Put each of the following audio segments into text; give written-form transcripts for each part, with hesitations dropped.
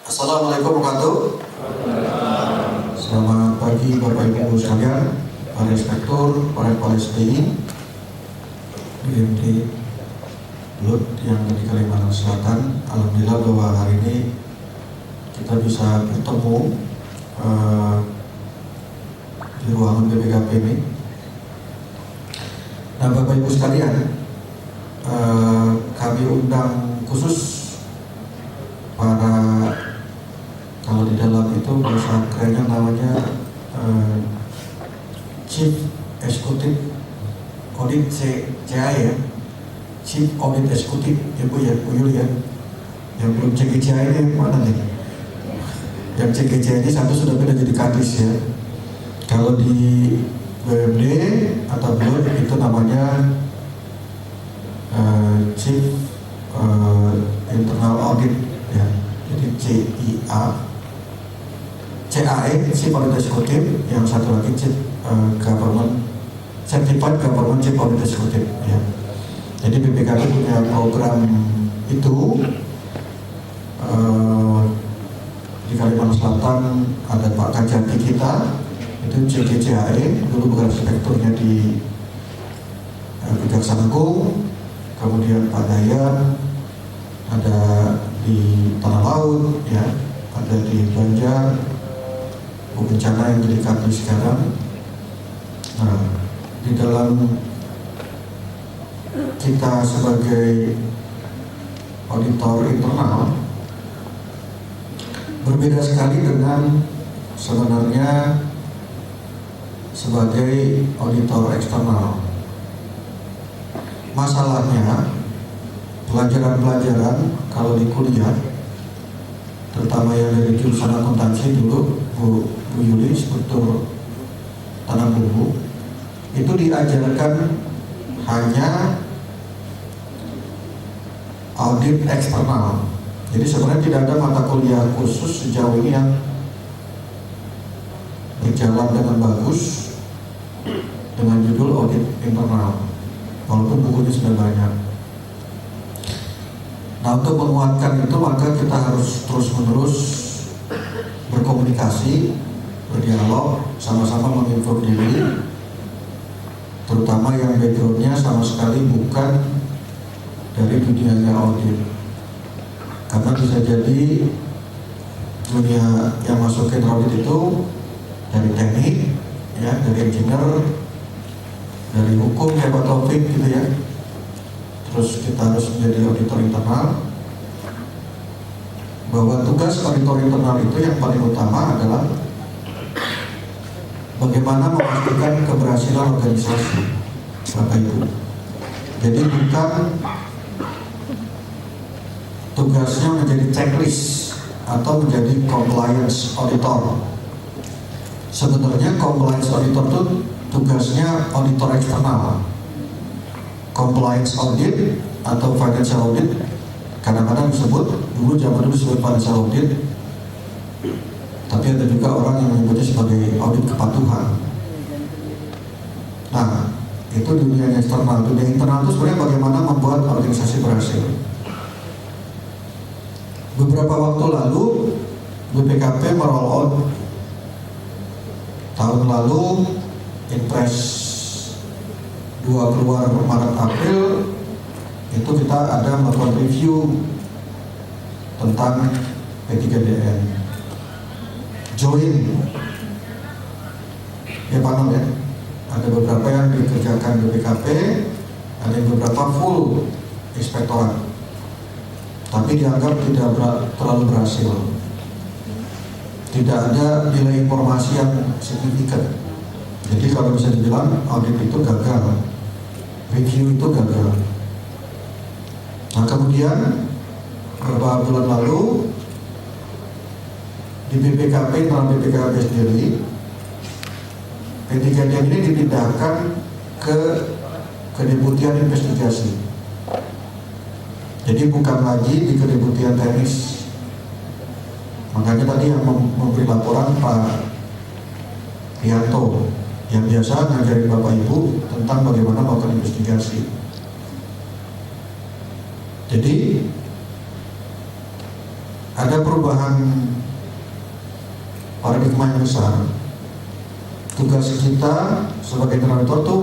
Assalamualaikum warahmatullahi wabarakatuh. Selamat pagi Bapak Ibu sekalian, para inspektur, para kepala SDI, BMD Lut yang di Kalimantan Selatan. Alhamdulillah bahwa hari ini kita bisa bertemu di ruangan BPKP ini. Nah, Bapak Ibu sekalian, kami undang khusus para, kalau di dalam itu bahasa kerennya namanya Chief Executive Audit CA ya, Chief Audit Executive ya Bu ya, Bu Yuli ya. Yang belum CGCA ini mana nih? Yang CGCA ini satu sudah pindah jadi kadis ya. Kalau di BUMD atau BUMD itu namanya Chief Internal Audit ya. Jadi CAE, Chief Audit Executive, yang satu lagi Chief Government Certified Government Chief Audit Executive ya. Jadi BPKP punya program itu di Kalimantan Selatan. Ada Pak Kajati kita, itu CGCAE, dulu bukan inspekturnya di Kejaksaan Agung, kemudian Pak Dayan ada di Tanah Laut ya, ada di Banjar, bencana yang jadi kadis sekarang. Nah, di dalam kita sebagai auditor internal berbeda sekali dengan sebenarnya sebagai auditor eksternal. Masalahnya pelajaran-pelajaran kalau di kuliah, terutama yang dari jurusan akuntansi dulu, Bu Yuli, struktur tanam bumbu, itu diajarkan hanya audit eksternal. Jadi sebenarnya tidak ada mata kuliah khusus sejauh ini yang berjalan dengan bagus dengan judul audit internal, walaupun bukunya sudah banyak. Nah, untuk menguatkan itu maka kita harus terus-menerus berkomunikasi, berdialog, sama-sama menginform diri, terutama yang backgroundnya sama sekali bukan dari dunianya audit. Karena bisa jadi dunia yang masukin audit itu dari teknik, ya, dari engineer, dari hukum kayak Pak Taufik gitu ya. Terus kita harus menjadi auditor internal, bahwa tugas auditor internal itu yang paling utama adalah bagaimana memastikan keberhasilan organisasi, Bapak Ibu. Jadi bukan tugasnya menjadi checklist atau menjadi compliance auditor. Sebenarnya compliance auditor itu tugasnya auditor eksternal. Compliance audit atau financial audit kadang-kadang disebut, dulu zaman dulu disebut financial audit, tapi ada juga orang yang menyebutnya sebagai audit kepatuhan. Nah, itu dunia eksternal. Dunia internal itu sebenarnya bagaimana membuat organisasi berhasil. Beberapa waktu lalu BPKP meroll out tahun lalu Inpres 2 keluar Maret April, itu kita ada melakukan review tentang P3DN join ya Pak Nom ya. Ada beberapa yang dikerjakan BPKP, ada yang beberapa full inspektorat, tapi dianggap tidak terlalu berhasil. Tidak ada nilai informasi yang signifikan. Jadi kalau bisa dibilang audit itu gagal, review itu gagal. Nah, kemudian beberapa bulan lalu di BPKP, dalam BPKP sendiri, P3D ini dipindahkan ke kedeputian investigasi. Jadi bukan lagi di kedeputian teknis. Makanya tadi yang memberi laporan Pak Rianto, yang biasa ngajarin Bapak Ibu tentang bagaimana melakukan investigasi. Jadi ada perubahan paradigma yang besar. Tugas kita sebagai internal auditor itu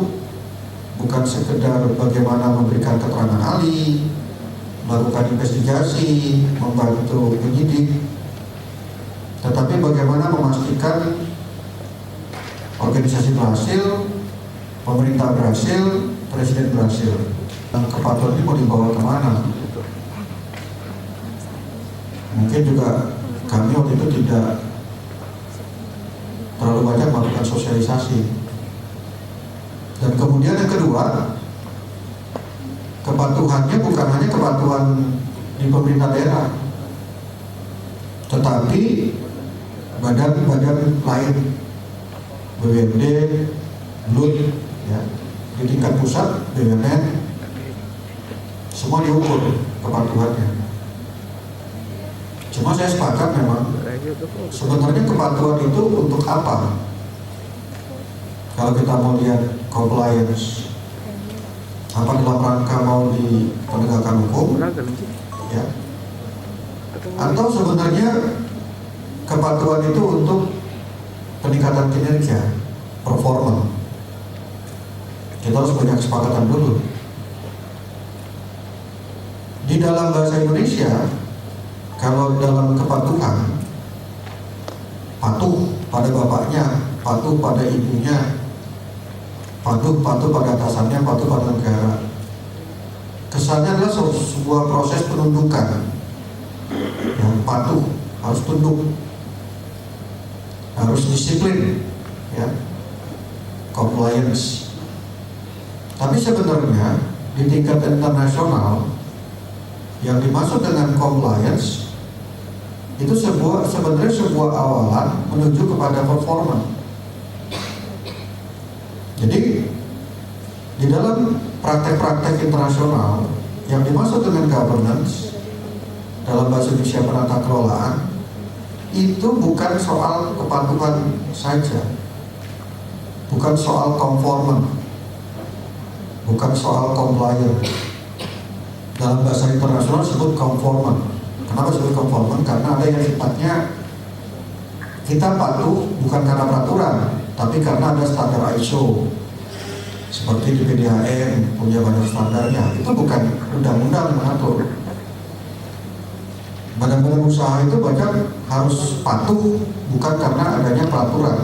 bukan sekedar bagaimana memberikan keterangan ahli, melakukan investigasi, membantu penyidik, tetapi bagaimana memastikan organisasi berhasil, pemerintah berhasil, presiden berhasil. Kepatuhan ini mau dibawa kemana? Mungkin juga kami waktu itu tidak terlalu banyak melakukan sosialisasi. Dan kemudian yang kedua, kepatuhannya bukan hanya kepatuhan di pemerintah daerah, tetapi badan-badan lain, BUMD, BLUT, ya, di tingkat pusat, BUMN, semua diukur kepatuhannya. Cuma saya sepakat memang sebenarnya kepatuhan itu untuk apa? Kalau kita mau lihat compliance, apa dalam rangka mau di penegakan hukum, ya? Atau sebenarnya kepatuhan itu untuk peningkatan kinerja, performa. Kita harus banyak kesepakatan dulu. Di dalam bahasa Indonesia, kalau dalam kepatuhan, patuh pada bapaknya, patuh pada ibunya, patuh pada atasannya, patuh pada negara. Kesannya adalah sebuah proses penundukan. Yang patuh, harus tunduk, harus disiplin, ya, compliance. Tapi sebenarnya di tingkat internasional yang dimaksud dengan compliance itu sebenarnya sebuah awalan menuju kepada performa. Jadi di dalam praktek-praktek internasional yang dimaksud dengan governance dalam bahasa Indonesia penata kelolaan itu bukan soal kepatuhan saja, bukan soal conformance, bukan soal compliance. Dalam bahasa internasional disebut conformance. Kenapa disebut conformance? Karena ada yang sifatnya kita patuh bukan karena peraturan, tapi karena ada standar ISO. Seperti di PDAM punya banyak standarnya. Itu bukan undang-undang mengatur. Badan-badan usaha itu banyak harus patuh bukan karena adanya peraturan,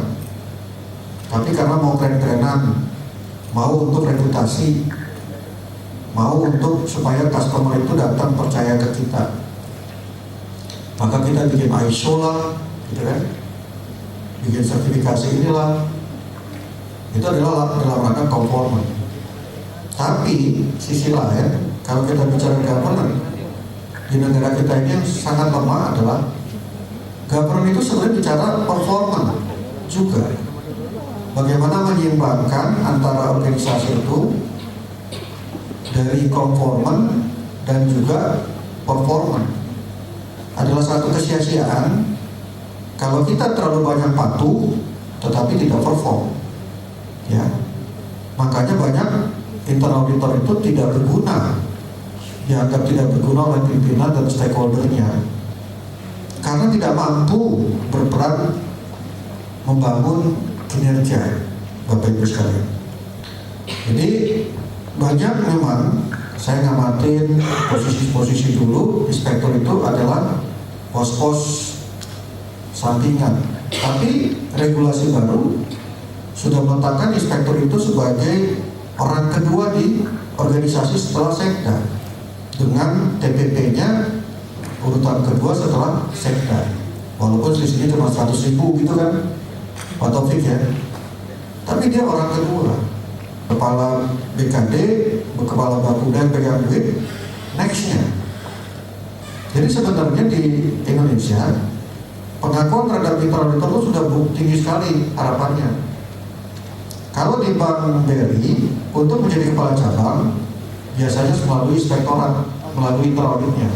tapi karena mau keren-kerenan, mau untuk reputasi, mau untuk supaya customer itu datang percaya ke kita. Maka kita bikin ISO lah, gitu kan? Bikin sertifikasi inilah. Itu adalah dalam rangka conformance. Tapi sisi lain, kalau kita bicara governance di negara kita ini yang sangat lemah adalah governance itu sebenarnya bicara performance juga. Bagaimana menyeimbangkan antara organisasi itu dari conformance dan juga performance. Adalah satu kesia-siaan kalau kita terlalu banyak patuh tetapi tidak perform, ya. Makanya banyak internal auditor itu tidak berguna, dianggap tidak berguna oleh pimpinan dan stakeholdernya karena tidak mampu berperan membangun kinerja, Bapak Ibu sekalian. Jadi banyak memang saya ngamatin posisi-posisi dulu inspektor itu adalah pos-pos sampingan, tapi regulasi baru sudah meletakkan inspektor itu sebagai orang kedua di organisasi setelah sekda, dengan TPP-nya urutan kedua setelah sekda. Walaupun selisihnya cuma 100.000 gitu kan, Pak Taufik ya, tapi dia orang kedua. Kepala BKD, kepala Bapeda yang pegang duit, nextnya. Jadi sebenarnya di Indonesia pengakuan terhadap internal auditor itu sudah tinggi sekali harapannya. Kalau di Bank BRI untuk menjadi kepala cabang biasanya melalui inspektorat, melalui internal auditnya.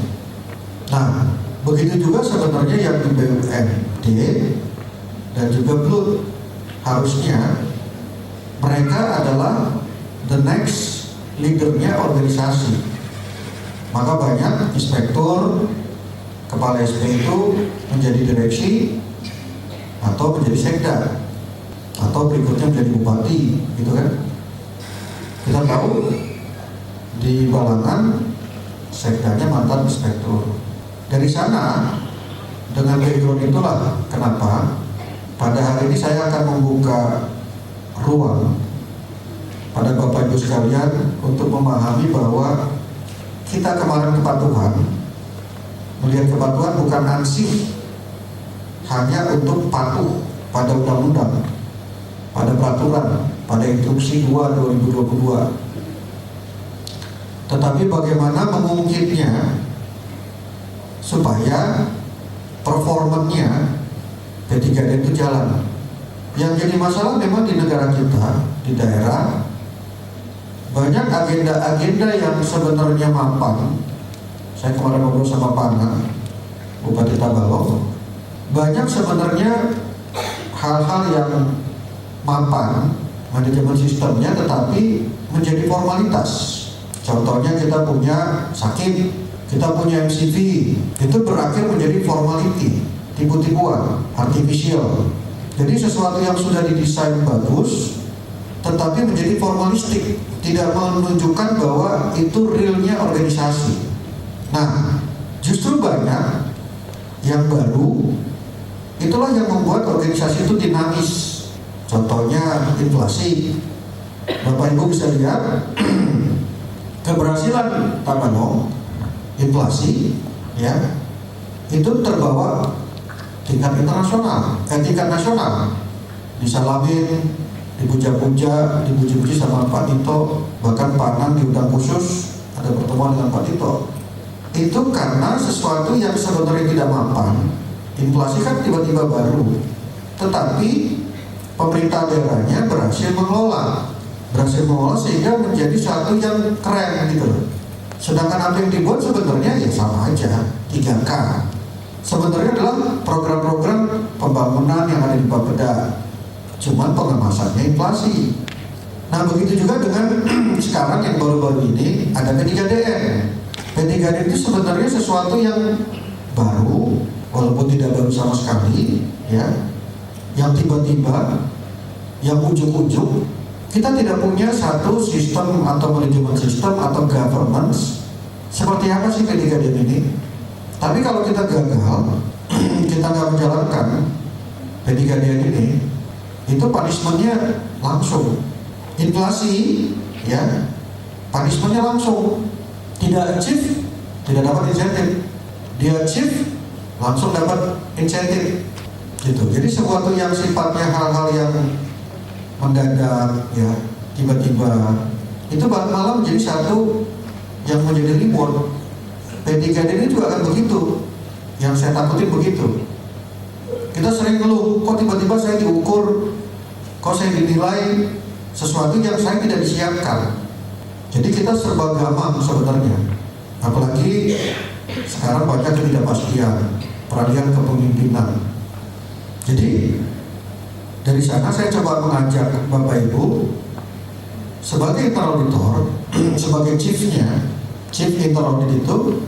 Nah, begitu juga sebenarnya yang di BUMD dan juga BLUT, harusnya mereka adalah the next leadernya organisasi. Maka banyak inspektur, kepala SP itu menjadi direksi atau menjadi sekda atau berikutnya menjadi bupati, gitu kan? Kita tahu di Balangan sekdanya mantan inspektur. Dari sana dengan background itulah kenapa pada hari ini saya akan membuka ruang pada Bapak Ibu sekalian untuk memahami bahwa kita kemarin kepatuhan, melihat kepatuhan bukan ansih hanya untuk patuh pada undang-undang, pada peraturan, pada instruksi 2/2022, tetapi bagaimana mengungkitnya supaya performanya P3D itu jalan. Yang jadi masalah memang di negara kita, di daerah, banyak agenda-agenda yang sebenarnya mampan. Saya kemarin ngobrol sama Pak Ana, Bupati Tabalong, banyak sebenarnya hal-hal yang mampan manajemen sistemnya tetapi menjadi formalitas. Contohnya kita punya sakit, kita punya MCV, itu berakhir menjadi formality, tipu-tipuan, artificial. Jadi sesuatu yang sudah didesain bagus tetapi menjadi formalistik, tidak menunjukkan bahwa itu realnya organisasi. Nah, justru banyak yang baru, itulah yang membuat organisasi itu dinamis. Contohnya inflasi. Bapak Ibu bisa lihat keberhasilan Tabalong inflasi, ya, itu terbawa tingkat internasional, tingkat nasional, disalamin, dipuja-puja, dipuji-puji sama Pak Tito, bahkan Pak Nan diundang khusus ada pertemuan dengan Pak Tito. Itu karena sesuatu yang sebenarnya tidak mampan. Inflasi kan tiba-tiba baru, tetapi pemerintah daerahnya berhasil mengelola sehingga menjadi satu yang keren gitu loh. Sedangkan apa yang dibuat sebenarnya ya sama aja, 3K. Sebenarnya adalah program-program pembangunan yang ada di Bapeda, cuman pengemasannya inflasi. Nah begitu juga dengan sekarang yang baru-baru ini ada P3DN. P3DN itu sebenarnya sesuatu yang baru, walaupun tidak baru sama sekali, ya, yang tiba-tiba, yang ujung-ujung kita tidak punya satu sistem atau manajemen sistem atau governance seperti apa sih P3DN ini. Tapi kalau kita gagal, kita nggak menjalankan P3DN ini, itu punishment-nya langsung. Inflasi, ya, punishment-nya langsung. Tidak achieve, tidak dapat insentif. Dia achieve, langsung dapat insentif. Gitu. Jadi sesuatu yang sifatnya hal-hal yang mendadak, ya, tiba-tiba, itu malah menjadi satu yang menjadi reward. P3D ini juga akan begitu. Yang saya takutin begitu. Kita sering ngeluh, kok tiba-tiba saya diukur, kok saya dinilai sesuatu yang saya tidak disiapkan. Jadi kita serba gamang sebenarnya. Apalagi sekarang banyak ketidakpastian, peralihan kepemimpinan. Jadi dari sana saya coba mengajak Bapak Ibu sebagai internal auditor, sebagai chiefnya, chief internal audit itu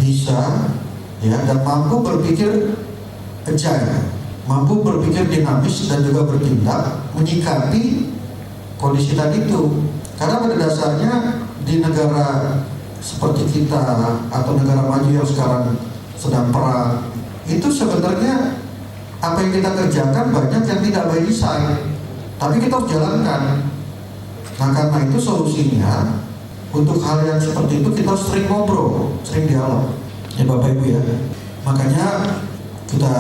bisa, ya, dan mampu berpikir agile, mampu berpikir dinamis dan juga bertindak menyikapi kondisi tadi itu. Karena pada dasarnya di negara seperti kita atau negara maju yang sekarang sedang perang, itu sebenarnya apa yang kita kerjakan banyak yang tidak by design, tapi kita harus jalankan. Nah karena itu solusinya untuk hal yang seperti itu kita harus sering ngobrol, sering dialog, ya Bapak Ibu ya. Makanya kita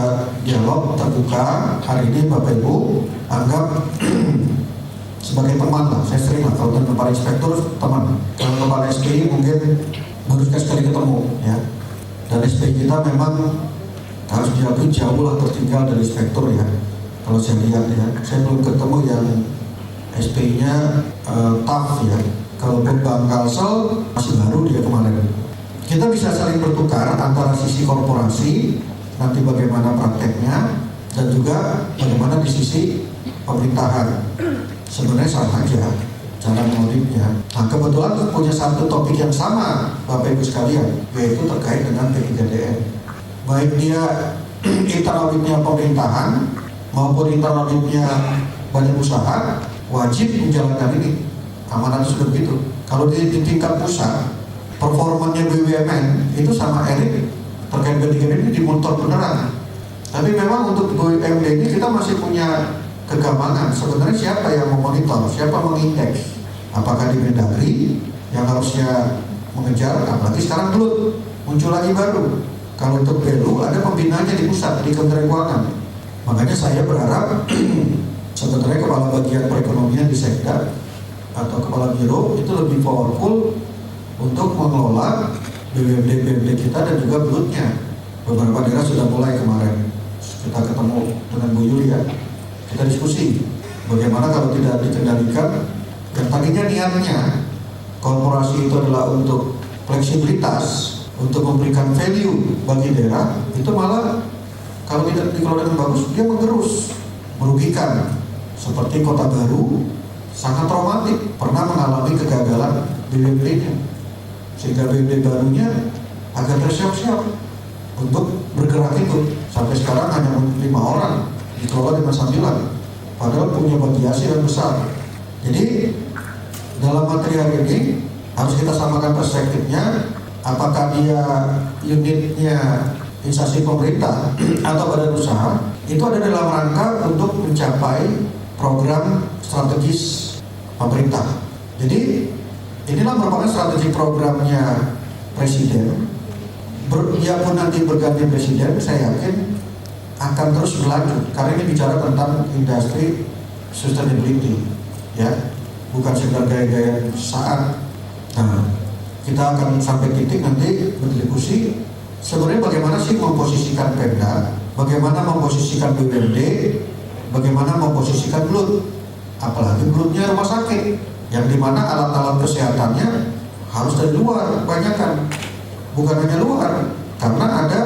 dialog terbuka hari ini. Bapak Ibu anggap sebagai teman lah, saya sering lah kalau dengan kepala inspektur teman. Kalau kepala SPI mungkin baru sekali ketemu, ya. Dan SPI kita memang harus diakui jauh lah tertinggal dari inspektur, ya. Kalau saya lihat, ya, saya belum ketemu yang SPI-nya tough, ya. Kalau Bang Kalsel masih baru dia kemarin. Kita bisa saling bertukar antara sisi korporasi, nanti bagaimana prakteknya, dan juga bagaimana di sisi pemerintahan. Sebenarnya sama aja, cara mengauditnya. Nah, kebetulan punya satu topik yang sama Bapak Ibu sekalian, yaitu terkait dengan P3DN. Baik dia internal auditnya pemerintahan maupun internal auditnya badan usaha, wajib menjalankan ini. Amanat sudah begitu. Kalau di tingkat pusat, performanya BUMN itu sama Erik terkait P3DN ini dimonitor beneran. Tapi memang untuk BUMN ini kita masih punya kegambangan. Sebenarnya siapa yang memonitor, siapa mengindeks? Apakah di Mendagri yang harusnya mengejar, apalagi sekarang belum muncul lagi baru. Kalau untuk Belu ada pembinaannya di pusat, di Kementerian Keuangan. Makanya saya berharap sebenarnya kepala bagian perekonomian di Sekda atau kepala biro itu lebih powerful untuk mengelola BUMD kita dan juga belutnya. Beberapa daerah sudah mulai kemarin. Kita ketemu dengan Bu Yulia, kita diskusi bagaimana kalau tidak dikendalikan. Dan tadinya niatnya korporasi itu adalah untuk fleksibilitas, untuk memberikan value bagi daerah, itu malah kalau tidak dikelola dengan bagus, dia menggerus, merugikan. Seperti Kota Baru, sangat traumatik, pernah mengalami kegagalan BUMD-nya, sehingga BUMD barunya agak tersiap-siap untuk bergerak itu. Sampai sekarang hanya 5 orang dikelola dengan sambilan, padahal punya bagasi yang besar. Jadi dalam materi hari ini harus kita samakan perspektifnya, apakah dia unitnya instansi pemerintah atau badan usaha, itu ada dalam rangka untuk mencapai program strategis pemerintah. Jadi inilah merupakan strategi programnya Presiden. Biarpun nanti berganti Presiden, saya yakin akan terus berlanjut, karena ini bicara tentang industri sustainability, ya, bukan sekedar gaya-gaya saat. Nah, kita akan sampai titik nanti berdiskusi sebenarnya bagaimana sih memposisikan Pemda, bagaimana memposisikan BUMD, bagaimana memposisikan belut, apalagi belutnya rumah sakit, yang dimana alat-alat kesehatannya harus dari luar, kebanyakan, bukan hanya luar, karena ada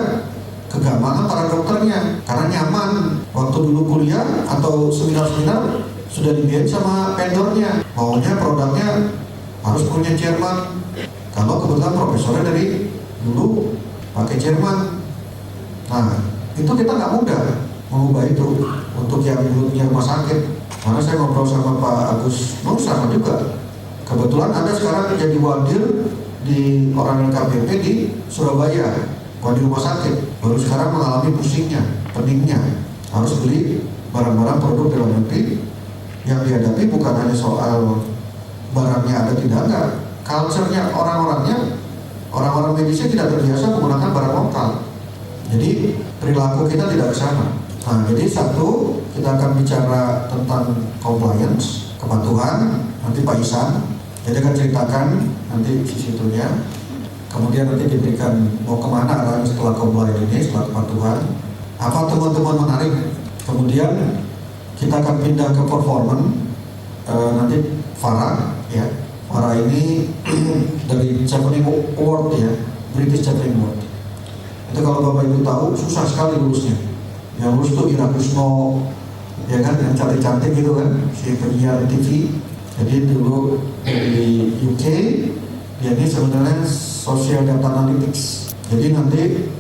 kegambangan para dokternya, karena nyaman. Waktu dulu kuliah atau seminar-seminar sudah dibiayai sama vendornya, maunya produknya harus punya Jerman. Kalau kebetulan profesornya dari dulu pakai Jerman. Nah, itu kita nggak mudah mengubah itu untuk yang belutnya rumah sakit. Karena saya ngobrol sama Pak Agus Nur sama juga. Kebetulan ada sekarang jadi wadir di orang LKPP di Surabaya, wadir rumah sakit. Baru sekarang mengalami pusingnya, peningnya, harus beli barang-barang produk dalam negeri. Yang dihadapi bukan hanya soal barangnya ada tidak enggak, culture-nya, orang-orang medisnya tidak terbiasa menggunakan barang lokal. Jadi perilaku kita tidak ke sana. Nah, jadi satu, kita akan bicara tentang compliance, kepatuhan, nanti Pak Isan, jadi akan ceritakan nanti sisi itunya. Kemudian nanti diberikan mau kemana arahnya setelah compliance ini, setelah kepatuhan, apa teman-teman menarik. Kemudian kita akan pindah ke performance, nanti Farah, ya. Farah ini dari Chevening Award, ya, British Chevening Award. Itu kalau Bapak Ibu tahu susah sekali lulusnya. Yang lulus tuh Ira Kusno, ya kan, yang cantik-cantik gitu kan, si penyiar TV. Jadi dulu di UK, dia ini sebenarnya Social Data Analytics. Jadi nanti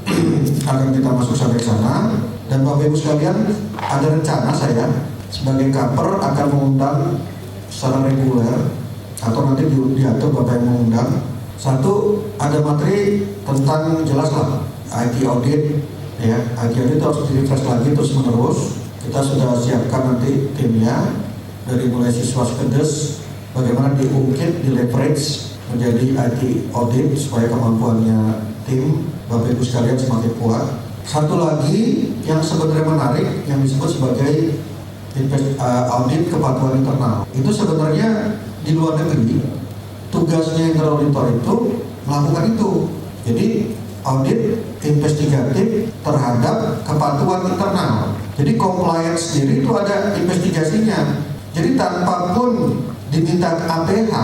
akan kita masuk sampai sana. Dan Bapak Ibu sekalian, ada rencana saya sebagai cover akan mengundang secara reguler atau nanti diatur Bapak yang mengundang. Satu, ada materi tentang jelas lah IT audit, ya. IT audit harus di-refresh lagi terus menerus. Kita sudah siapkan nanti timnya dari mulai siswa skedes, bagaimana diungkit, di-leverage menjadi IT audit supaya kemampuannya tim Bapak Ibu sekalian semakin kuat. Satu lagi yang sebenarnya menarik yang disebut sebagai audit kepatuhan internal. Itu sebenarnya di luar negeri tugasnya internal auditor itu melakukan itu. Jadi audit investigatif terhadap kepatuhan internal. Jadi compliance sendiri itu ada investigasinya. Jadi tanpa pun diminta APH,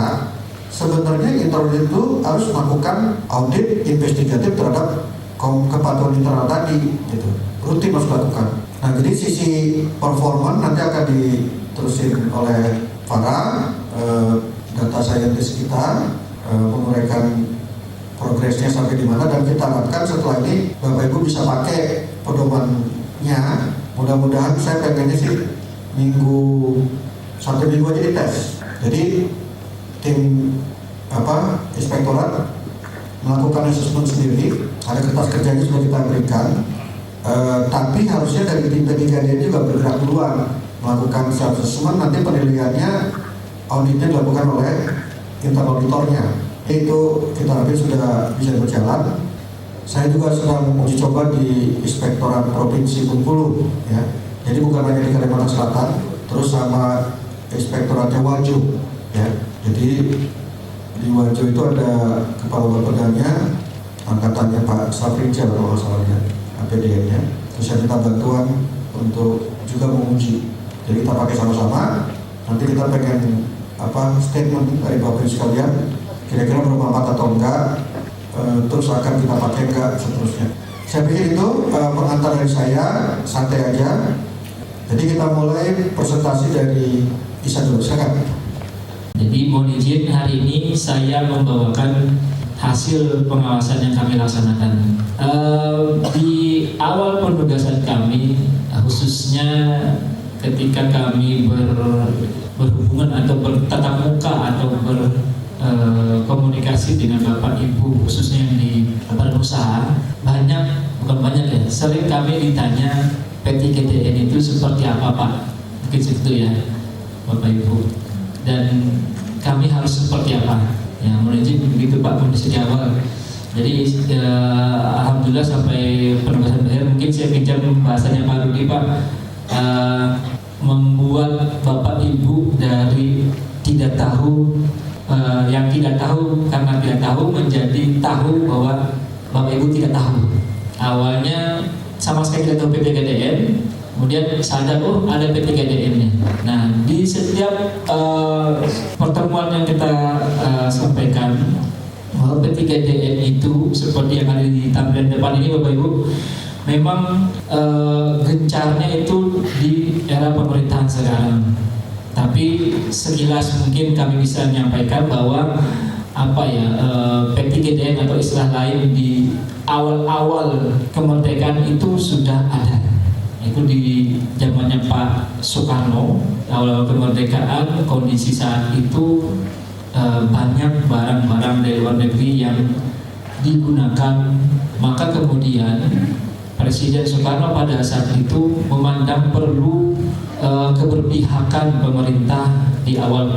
sebenarnya internal audit itu harus melakukan audit investigatif terhadap kepatuhan internal tadi, gitu. Rutin harus dilakukan. Nah, jadi sisi performa nanti akan diterusin oleh Farah. data scientist kita menguraikan progresnya sampai di mana, dan kita harapkan setelah ini Bapak Ibu bisa pakai pedomannya. Mudah-mudahan saya pengennya sih satu minggu aja dites. Jadi tim inspektorat melakukan asesmen sendiri, ada kertas kerjanya sudah kita berikan. Tapi harusnya dari tim P3DN juga bergerak duluan melakukan self assessment, nanti penilaiannya auditnya dilakukan oleh internal auditornya. Itu kita harapkan sudah bisa berjalan. Saya juga sedang uji coba di Inspektorat Provinsi Bengkulu, ya. Jadi bukan hanya di Kalimantan Selatan, terus sama Inspektoratnya Wajo, ya. Jadi di Wajo itu ada kepala bapedanya, angkatannya Pak Safrinjal kalau salahnya, APDN-nya. Terus saya minta bantuan untuk juga menguji. Jadi kita pakai sama-sama. Nanti kita pengen statement dari Bapak Ibu sekalian, kira-kira bermanfaat atau enggak, terus akan kita pakai enggak seterusnya. Saya pikir itu pengantar dari saya, santai aja. Jadi kita mulai presentasi dari Isa dulu, silakan. Jadi mohon izin, hari ini saya membawakan hasil pengawasan yang kami laksanakan. Di awal penugasan kami, khususnya ketika kami berhubungan atau bertatap muka atau berkomunikasi dengan Bapak Ibu, khususnya yang di badan usaha, sering kami ditanya P3DN itu seperti apa Pak, mungkin itu ya Bapak Ibu, dan kami harus seperti apa ya, menunjuk begitu Pak kondisi di awal. Jadi alhamdulillah sampai penugasan berakhir, mungkin saya pinjam bahasanya Pak Rudi Pak, membuat Bapak Ibu dari tidak tahu, yang tidak tahu karena tidak tahu menjadi tahu bahwa Bapak Ibu tidak tahu. Awalnya sama sekali tidak tahu P3DN, kemudian sadar ada P3DN-nya. Nah, di setiap pertemuan yang kita sampaikan bahwa P3DN itu seperti yang ada di tampilan depan ini Bapak Ibu, memang gencarnya itu di era pemerintahan sekarang. Tapi sekilas mungkin kami bisa menyampaikan bahwa P3DN atau istilah lain di awal-awal kemerdekaan itu sudah ada. Itu di zamannya Pak Soekarno, awal kemerdekaan, kondisi saat itu banyak barang-barang dari luar negeri yang digunakan. Maka kemudian Presiden Soekarno pada saat itu memandang perlu keberpihakan pemerintah di awal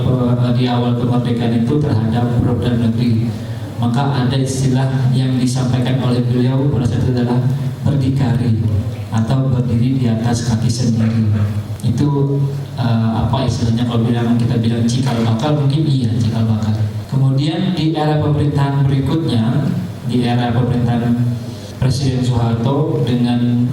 kemerdekaan itu terhadap produk negeri. Maka ada istilah yang disampaikan oleh beliau pada saat itu adalah berdikari atau berdiri di atas kaki sendiri. Itu istilahnya, kalau kita bilang cikal bakal, mungkin iya cikal bakal. Kemudian di era pemerintahan berikutnya, di era pemerintahan Presiden Soeharto dengan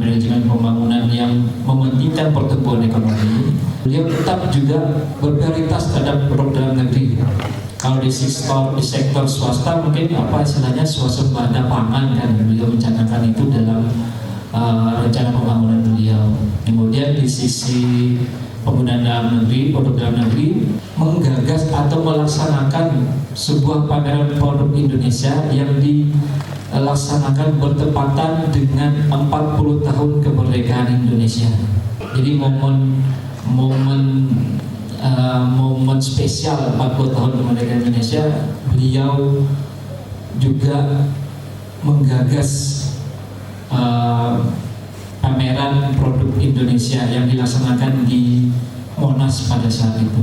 manajemen pembangunan yang mementingkan pertumbuhan ekonomi, beliau tetap juga berprioritas terhadap produk dalam negeri. Kalau di sektor swasta mungkin istilahnya swasembada pangan, kan beliau mencanangkan itu dalam rencana pembangunan beliau. Kemudian di sisi penggunaan dalam negeri, produk dalam negeri, menggagas atau melaksanakan sebuah pameran produk Indonesia yang dilaksanakan bertepatan dengan 40 tahun kemerdekaan Indonesia. Jadi momen spesial 40 tahun kemerdekaan Indonesia, beliau juga menggagas pameran produk Indonesia yang dilaksanakan di Monas pada saat itu.